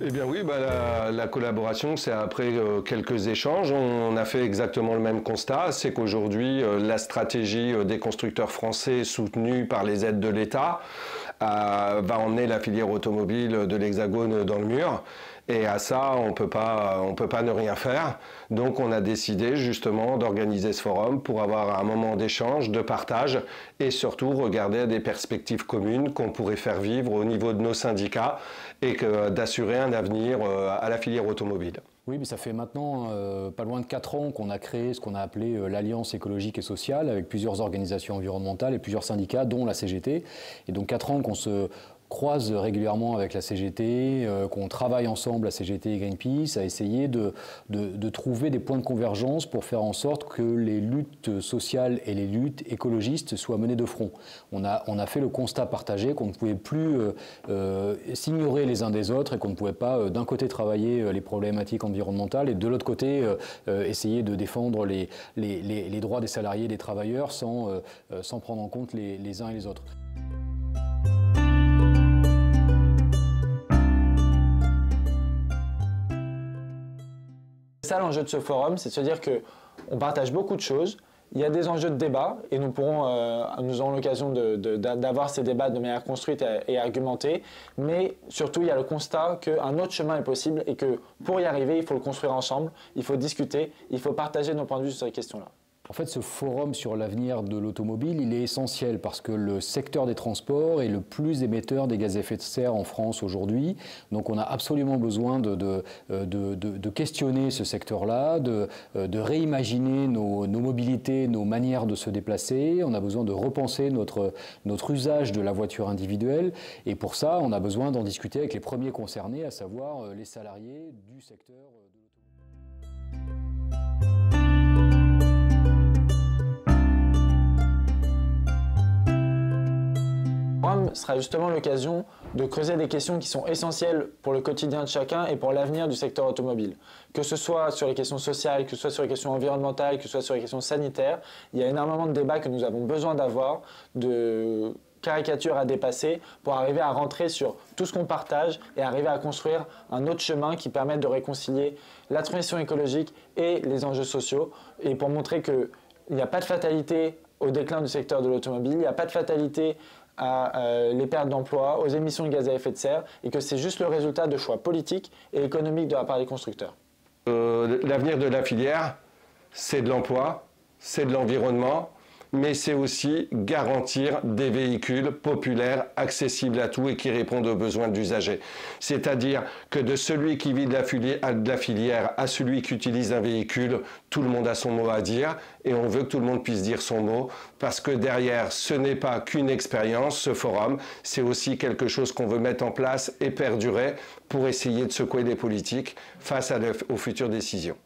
Eh bien oui, la collaboration, c'est après quelques échanges. On a fait exactement le même constat, c'est qu'aujourd'hui, la stratégie des constructeurs français soutenue par les aides de l'État va emmener la filière automobile de l'Hexagone dans le mur. Et à ça, on peut pas ne rien faire. Donc on a décidé justement d'organiser ce forum pour avoir un moment d'échange, de partage et surtout regarder à des perspectives communes qu'on pourrait faire vivre au niveau de nos syndicats et d'assurer un avenir à la filière automobile. Oui, mais ça fait maintenant pas loin de 4 ans qu'on a créé ce qu'on a appelé l'Alliance écologique et sociale avec plusieurs organisations environnementales et plusieurs syndicats, dont la CGT. Et donc 4 ans qu'on se croise régulièrement avec la CGT, qu'on travaille ensemble, la CGT et Greenpeace, à essayer de trouver des points de convergence pour faire en sorte que les luttes sociales et les luttes écologistes soient menées de front. On a fait le constat partagé qu'on ne pouvait plus s'ignorer les uns des autres et qu'on ne pouvait pas d'un côté travailler les problématiques environnementales et de l'autre côté essayer de défendre les droits des salariés et des travailleurs sans prendre en compte les uns et les autres. C'est ça l'enjeu de ce forum, c'est de se dire qu'on partage beaucoup de choses, il y a des enjeux de débat et nous aurons l'occasion d'avoir ces débats de manière construite et argumentée, mais surtout il y a le constat qu'un autre chemin est possible et que pour y arriver, il faut le construire ensemble, il faut discuter, il faut partager nos points de vue sur ces questions-là. En fait, ce forum sur l'avenir de l'automobile, il est essentiel parce que le secteur des transports est le plus émetteur des gaz à effet de serre en France aujourd'hui. Donc on a absolument besoin de questionner ce secteur-là, de réimaginer nos mobilités, nos manières de se déplacer. On a besoin de repenser notre usage de la voiture individuelle. Et pour ça, on a besoin d'en discuter avec les premiers concernés, à savoir les salariés du secteur de l'automobile. Le forum sera justement l'occasion de creuser des questions qui sont essentielles pour le quotidien de chacun et pour l'avenir du secteur automobile. Que ce soit sur les questions sociales, que ce soit sur les questions environnementales, que ce soit sur les questions sanitaires, il y a énormément de débats que nous avons besoin d'avoir, de caricatures à dépasser pour arriver à rentrer sur tout ce qu'on partage et arriver à construire un autre chemin qui permette de réconcilier la transition écologique et les enjeux sociaux et pour montrer qu'il n'y a pas de fatalité au déclin du secteur de l'automobile, il n'y a pas de fatalité à les pertes d'emplois, aux émissions de gaz à effet de serre et que c'est juste le résultat de choix politiques et économiques de la part des constructeurs. L'avenir de la filière, c'est de l'emploi, c'est de l'environnement, mais c'est aussi garantir des véhicules populaires, accessibles à tous et qui répondent aux besoins de l'usager. C'est-à-dire que de celui qui vit de la filière à celui qui utilise un véhicule, tout le monde a son mot à dire et on veut que tout le monde puisse dire son mot parce que derrière, ce n'est pas qu'une expérience, ce forum, c'est aussi quelque chose qu'on veut mettre en place et perdurer pour essayer de secouer les politiques face aux futures décisions.